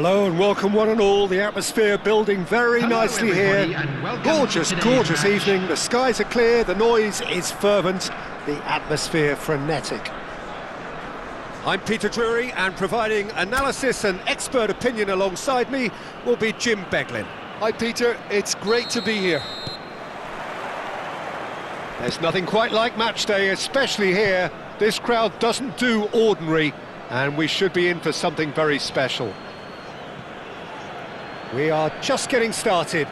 Hello and welcome one and all. The atmosphere building very nicely here. Gorgeous, gorgeous evening. The skies are clear, the noise is fervent, the atmosphere frenetic. I'm Peter Drury, and providing analysis and expert opinion alongside me will be Jim Beglin. Hi Peter, it's great to be here. There's nothing quite like match day, especially here. This crowd doesn't do ordinary, and we should be in for something very special. We are just getting started.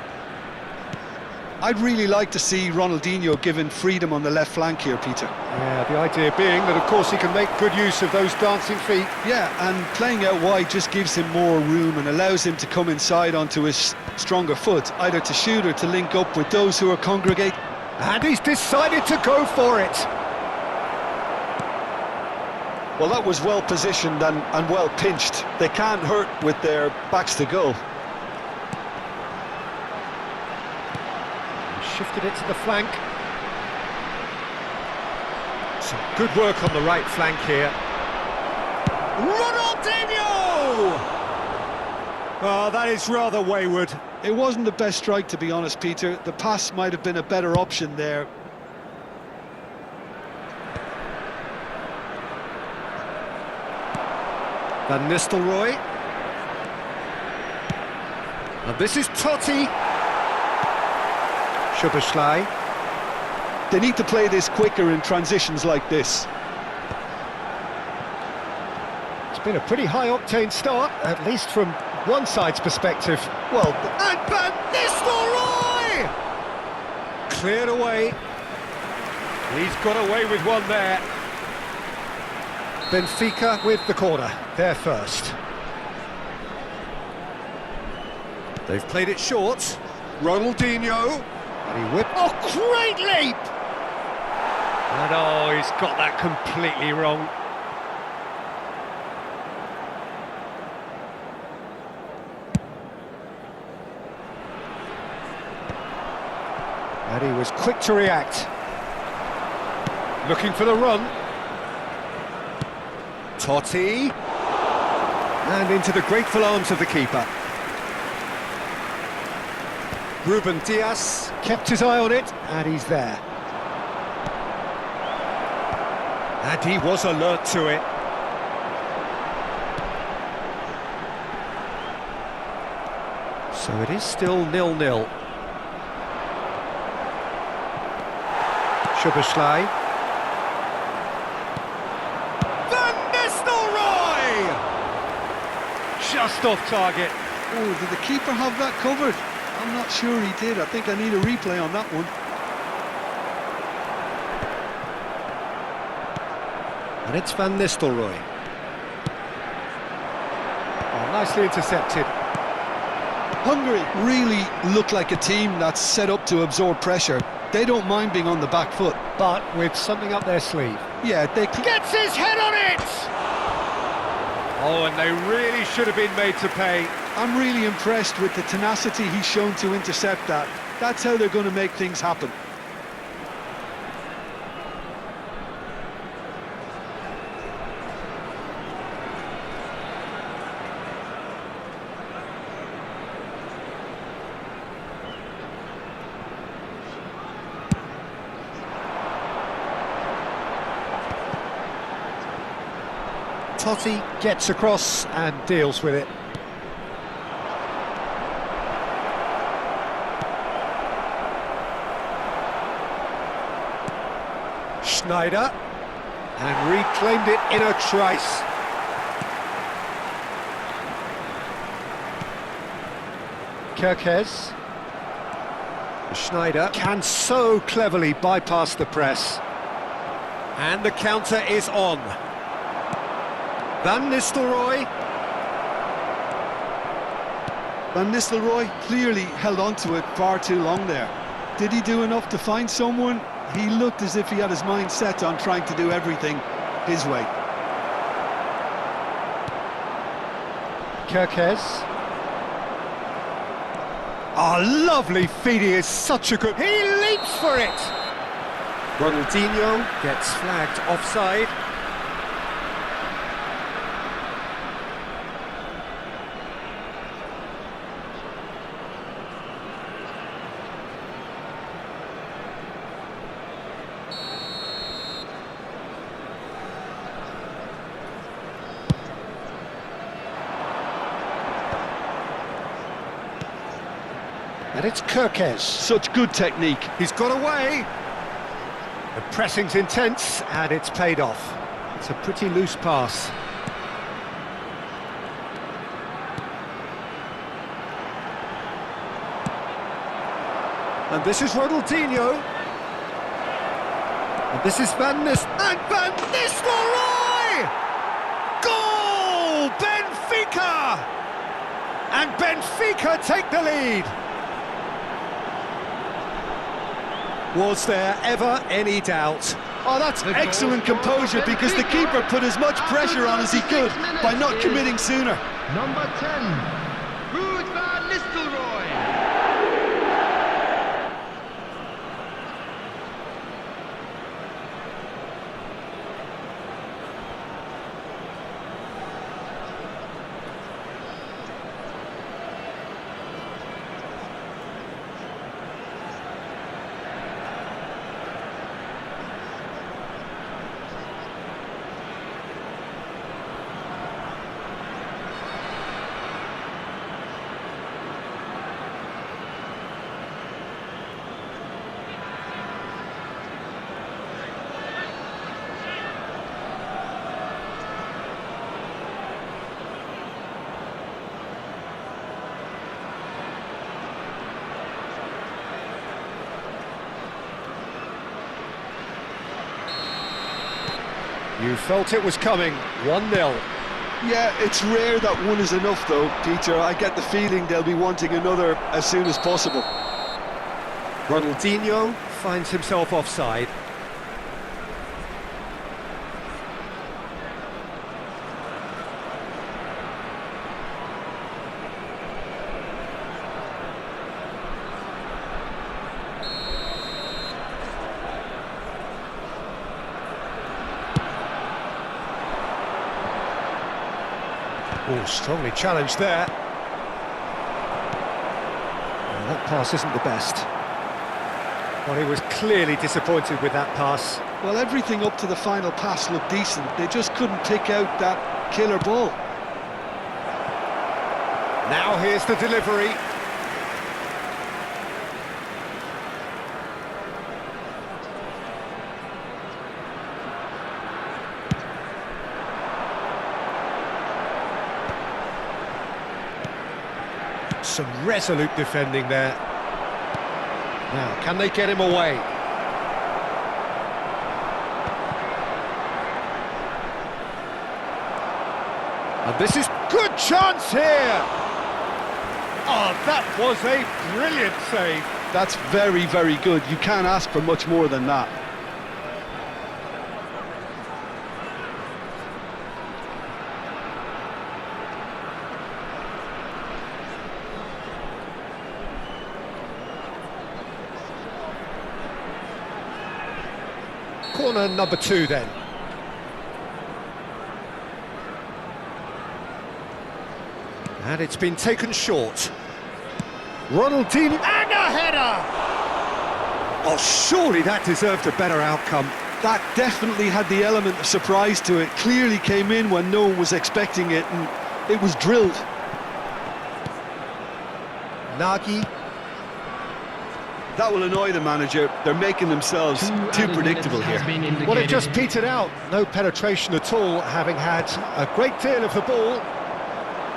I'd really like to see Ronaldinho given freedom on the left flank here, Peter. Yeah, the idea being that, of course, he can make good use of those dancing feet. Yeah, and playing out wide just gives him more room and allows him to come inside onto his stronger foot, either to shoot or to link up with those who are congregating. And he's decided to go for it. Well, that was well positioned and well pinched. They can't hurt with their backs to goal. Shifted it to the flank. Some good work on the right flank here. Ronaldinho! Oh, that is rather wayward. It wasn't the best strike, to be honest, Peter. The pass might have been a better option there. Van Nistelrooy. And this is Totti. Szoboszlai. They need to play this quicker in transitions like this. It's been a pretty high-octane start, at least from one side's perspective. Well, and Van Nistelrooy! Cleared away. He's got away with one there. Benfica with the corner, they're first. They've played it short. Ronaldinho. And he whipped. Oh, great leap! And oh, he's got that completely wrong. And he was quick to react. Looking for the run. Totti. And into the grateful arms of the keeper. Ruben Dias kept his eye on it, and he's there. And he was alert to it. So it is still 0-0. Szoboszlai. Van Nistelrooy! Just off target. oh, did the keeper have that covered? I'm not sure he did. I think I need a replay on that one. And it's Van Nistelrooy. Oh, nicely intercepted. Hungary really look like a team that's set up to absorb pressure. They don't mind being on the back foot. But with something up their sleeve. Yeah, they gets his head on it! Oh, and they really should have been made to pay. I'm really impressed with the tenacity he's shown to intercept that. That's how they're going to make things happen. Totti gets across and deals with it. Schneider, and reclaimed it in a trice. Kerkez. Schneider can so cleverly bypass the press. And the counter is on. Van Nistelrooy. Van Nistelrooy clearly held on to it far too long there. Did he do enough to find someone? He looked as if he had his mind set on trying to do everything his way. Kerkez. Oh, lovely feed, he is such a good... He leaps for it! Ronaldinho gets flagged offside. And it's Kirkes. Such good technique. He's got away. The pressing's intense, and it's paid off. It's a pretty loose pass. And this is Ronaldinho. And this is Van Nistelrooy! Goal! Benfica! And Benfica take the lead. Was there ever any doubt? Oh, that's excellent composure, because the keeper put as much pressure on as he could by not committing sooner. Number 10, Van Nistelrooy. You felt it was coming. 1-0. Yeah, it's rare that one is enough though, Peter. I get the feeling they'll be wanting another as soon as possible. Ronaldinho finds himself offside. Oh, strongly challenged there. Well, that pass isn't the best. Well, he was clearly disappointed with that pass. Well, everything up to the final pass looked decent. They just couldn't pick out that killer ball. Now here's the delivery. Some resolute defending there. Now, can they get him away? And this is good chance here! Oh, that was a brilliant save. That's very, very good. You can't ask for much more than that. Corner number 2 then. And it's been taken short. Ronaldinho and a header! Oh, surely that deserved a better outcome. That definitely had the element of surprise to it. Clearly came in when no one was expecting it, and it was drilled. Nagy. That will annoy the manager. They're making themselves too predictable here. Well, it just petered out. No penetration at all, having had a great deal of the ball.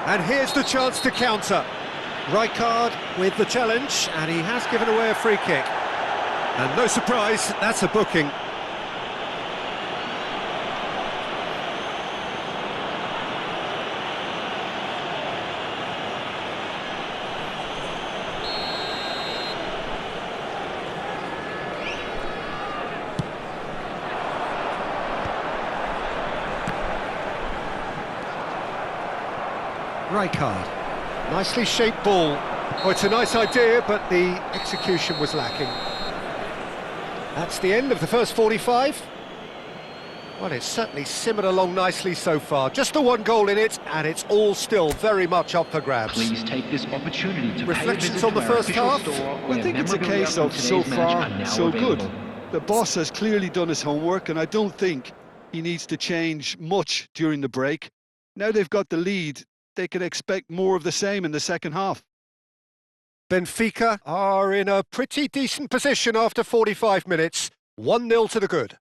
And here's the chance to counter. Rijkaard with the challenge, and he has given away a free kick. And no surprise, that's a booking. Rijkaard, nicely shaped ball. Oh, it's a nice idea, but the execution was lacking. That's the end of the first 45. Well, it's certainly simmered along nicely so far. Just the one goal in it, and it's all still very much up for grabs. Please take this opportunity to reflections on the first half. I think it's a case of so far, so good. The boss has clearly done his homework, and I don't think he needs to change much during the break. Now they've got the lead, they could expect more of the same in the second half. Benfica are in a pretty decent position after 45 minutes. 1-0 to the good.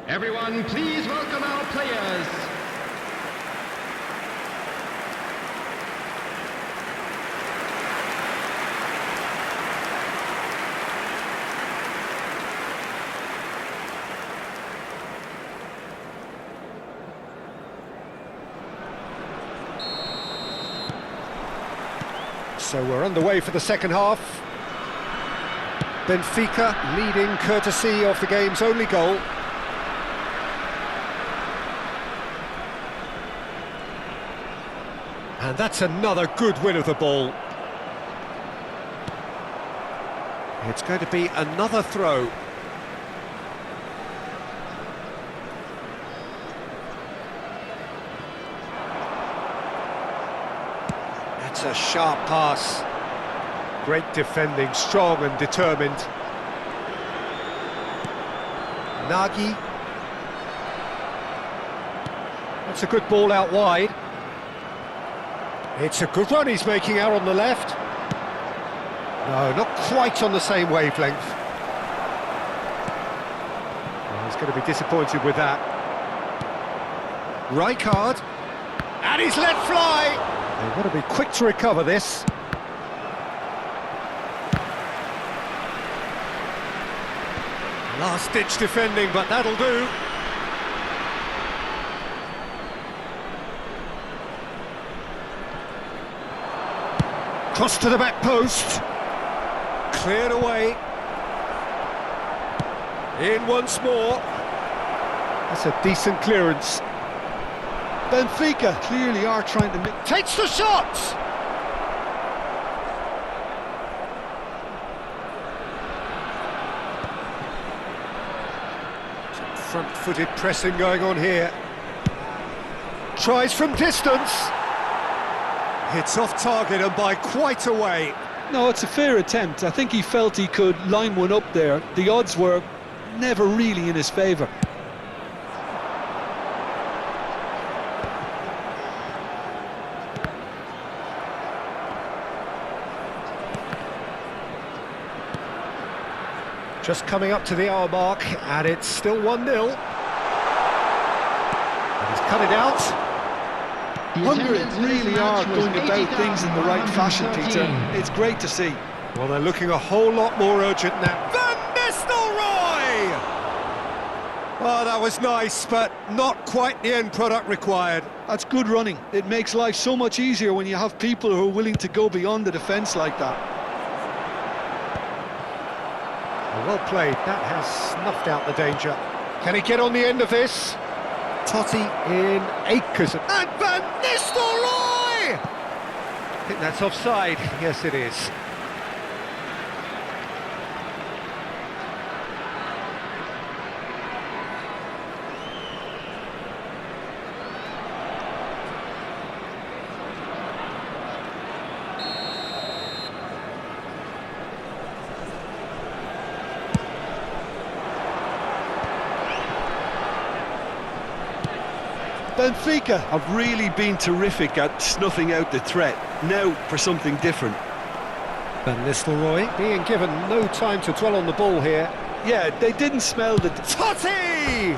Everyone, please welcome our players. So we're underway for the second half. Benfica leading courtesy of the game's only goal. And that's another good win of the ball. It's going to be another throw. That's a sharp pass. Great defending, strong and determined. Nagy. That's a good ball out wide. It's a good run he's making out on the left. No, not quite on the same wavelength. Well, he's going to be disappointed with that. Rijkaard. And he's let fly! They've got to be quick to recover this. Last-ditch defending, but that'll do. Cross to the back post. Cleared away. In once more. That's a decent clearance. Benfica clearly are trying to make... Takes the shot! Some front-footed pressing going on here. Tries from distance. Hits off target and by quite a way. No, it's a fair attempt. I think he felt he could line one up there. The odds were never really in his favour. Just coming up to the hour mark, and it's still 1-0. And he's cut it out. Hungary really are going about things in the right fashion, Peter. It's great to see. Well, they're looking a whole lot more urgent now. Van Nistelrooy! Oh, that was nice, but not quite the end product required. That's good running. It makes life so much easier when you have people who are willing to go beyond the defence like that. Well played. That has snuffed out the danger. Can he get on the end of this? Totti in acres. And Van Nistelrooy! I think that's offside. Yes, it is. Benfica have really been terrific at snuffing out the threat. Now for something different. Van Nistelrooy being given no time to dwell on the ball here. Yeah, they didn't smell the... Totti!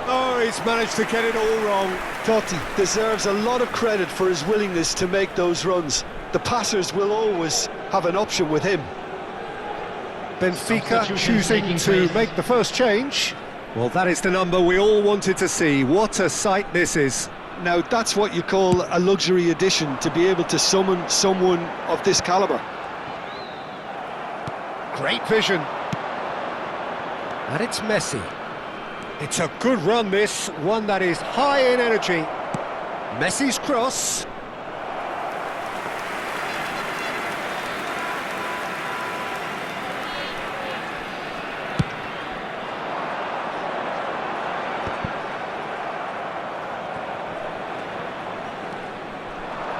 Oh, he's managed to get it all wrong. Totti deserves a lot of credit for his willingness to make those runs. The passers will always have an option with him. Benfica choosing to make the first change. Well, that is the number we all wanted to see. What a sight this is. Now, that's what you call a luxury addition, to be able to summon someone of this calibre. Great vision. And it's Messi. It's a good run, this. One that is high in energy. Messi's cross.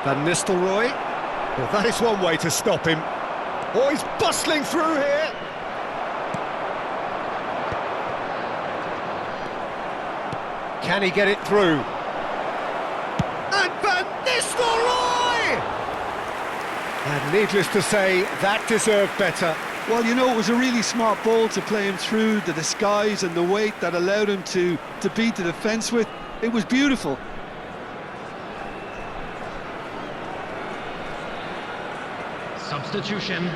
Van Nistelrooy. Well, that is one way to stop him. Oh, he's bustling through here. Can he get it through? And Van Nistelrooy! And needless to say, that deserved better. Well, you know, it was a really smart ball to play him through the disguise and the weight that allowed him to beat the defence with. It was beautiful. Substitution.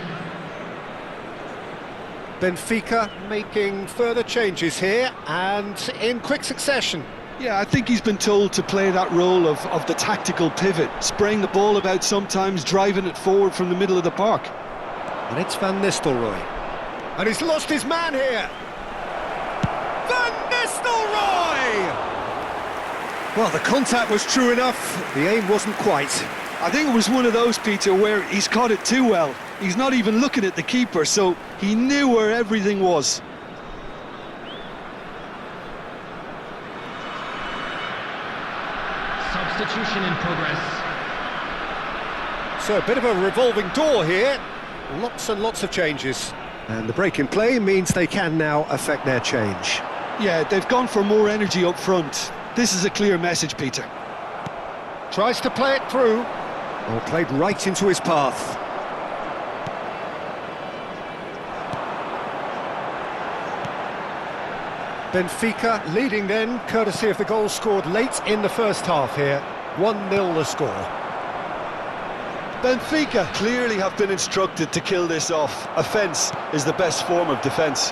Benfica making further changes here and in quick succession. Yeah, I think he's been told to play that role of the tactical pivot, spraying the ball about sometimes, driving it forward from the middle of the park. And it's Van Nistelrooy. And he's lost his man here. Van Nistelrooy! Well, the contact was true enough. The aim wasn't quite. I think it was one of those, Peter, where he's caught it too well. He's not even looking at the keeper, so he knew where everything was. Substitution in progress. So a bit of a revolving door here. Lots and lots of changes. And the break in play means they can now affect their change. Yeah, they've gone for more energy up front. This is a clear message, Peter. Tries to play it through. Oh, played right into his path. Benfica leading then, courtesy of the goal scored late in the first half here. 1-0 the score. Benfica clearly have been instructed to kill this off. Offence is the best form of defence.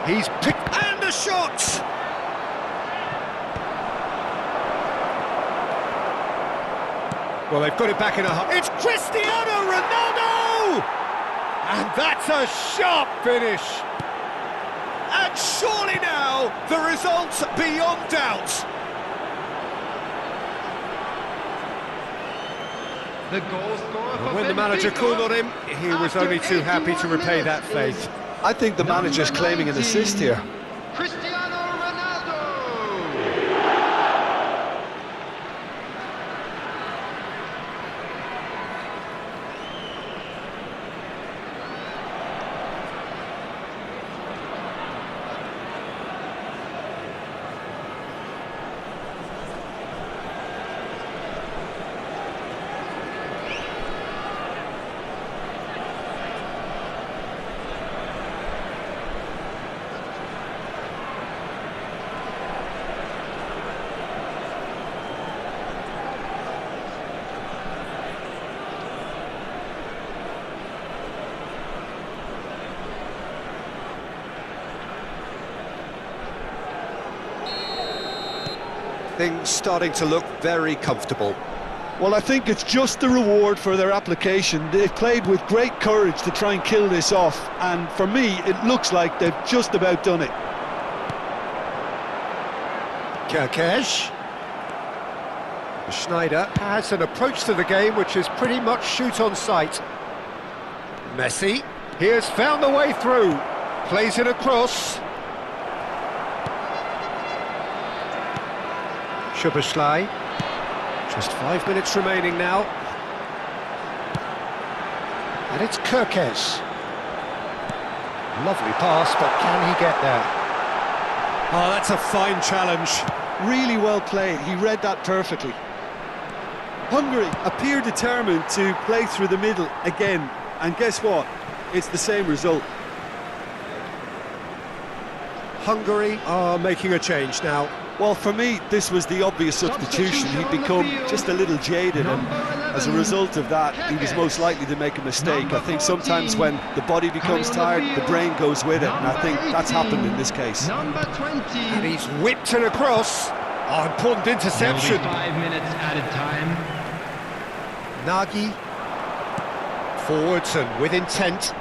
He's picked... and the shot! Well, they've got it back in a half. It's Cristiano Ronaldo! And that's a sharp finish. And surely now, the result's beyond doubt. The goal scorer for When the manager Benfica, called on him, he was only too happy to repay that faith. I think the manager's claiming an assist here. Cristiano Ronaldo. Things starting to look very comfortable. Well, I think it's just the reward for their application. They've played with great courage to try and kill this off, and for me, it looks like they've just about done it. Kirkesh. Schneider has an approach to the game which is pretty much shoot on sight. Messi, he has found the way through. Plays it across. Szoboszlai. Just 5 minutes remaining now. And it's Kirkesh. Lovely pass, but can he get there? Oh, that's a fine challenge. Really well played, he read that perfectly. Hungary appear determined to play through the middle again, and guess what? It's the same result. Hungary are making a change now. Well, for me, this was the obvious substitution. He'd become just a little jaded, and as a result of that, he was most likely to make a mistake. I think sometimes when the body becomes tired, the brain goes with it, and I think that's happened in this case. Number 20. And he's whipped it across. Oh, important interception. 5 minutes added time. Nagy. Forwards and with intent.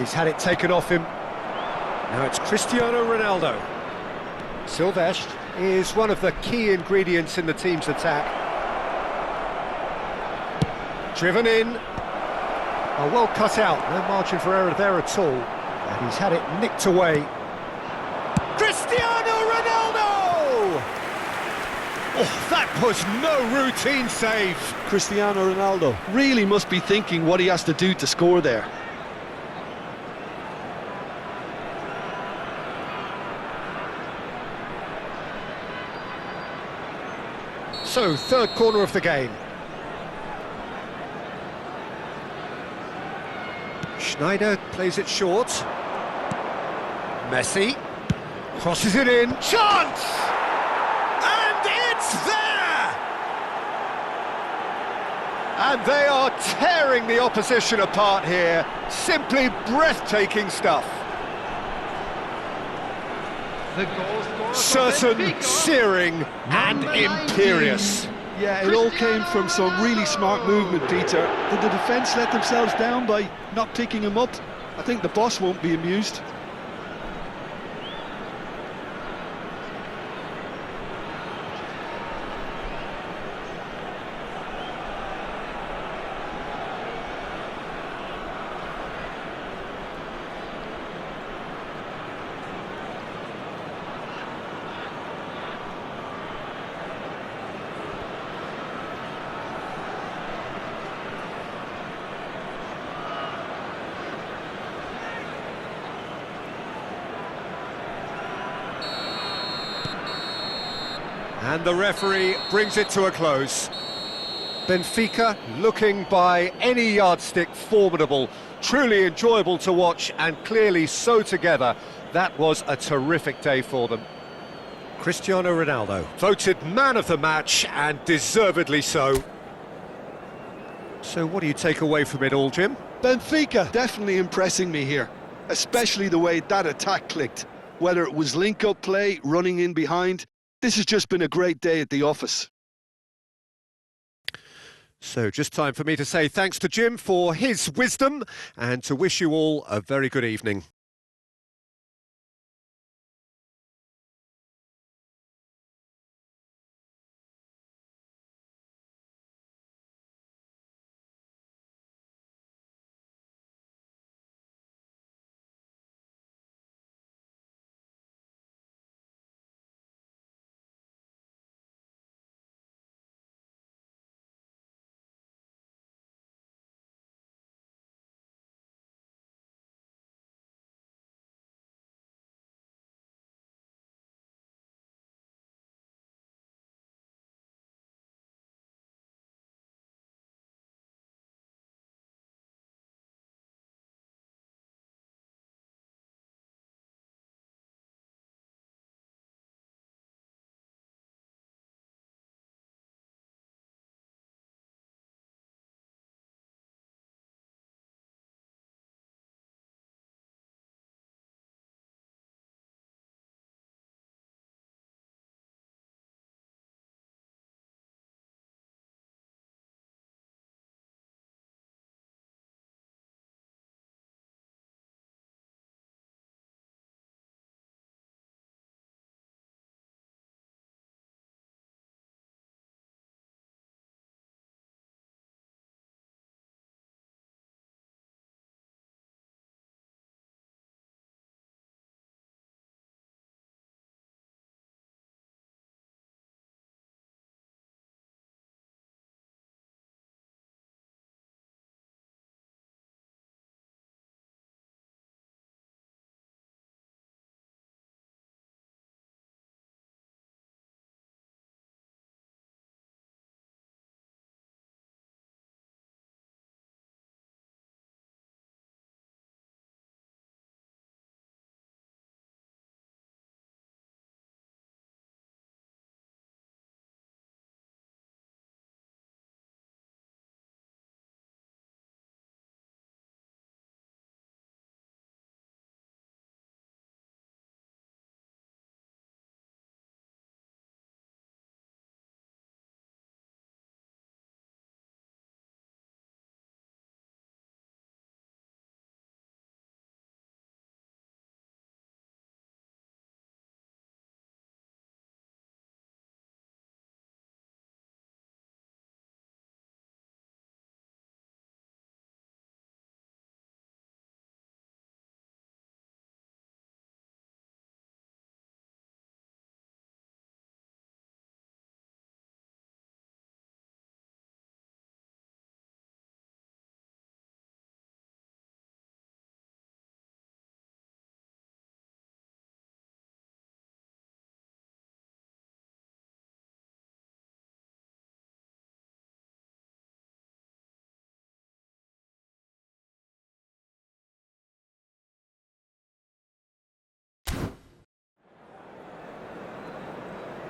He's had it taken off him. Now it's Cristiano Ronaldo. Silvestre is one of the key ingredients in the team's attack. Driven in. Oh, well cut out, no margin for error there at all. And he's had it nicked away. Cristiano Ronaldo! Oh, that was no routine save. Cristiano Ronaldo really must be thinking what he has to do to score there. So, third corner of the game. Schneider plays it short. Messi crosses it in. Chance! And it's there! And they are tearing the opposition apart here. Simply breathtaking stuff. The goal scorer for Certain, Benfica, searing and number imperious. 19. Yeah, it all came from some really smart movement, Peter. Did the defence let themselves down by not picking him up? I think the boss won't be amused. And the referee brings it to a close. Benfica looking by any yardstick formidable, truly enjoyable to watch and clearly so together. That was a terrific day for them. Cristiano Ronaldo, voted man of the match and deservedly so. So what do you take away from it all, Jim? Benfica definitely impressing me here, especially the way that attack clicked. Whether it was link-up play, running in behind, this has just been a great day at the office. So just time for me to say thanks to Jim for his wisdom and to wish you all a very good evening.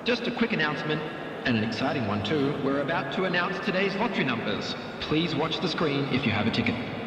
just a quick announcement, and an exciting one too. We're about to announce today's lottery numbers. Please watch the screen if you have a ticket.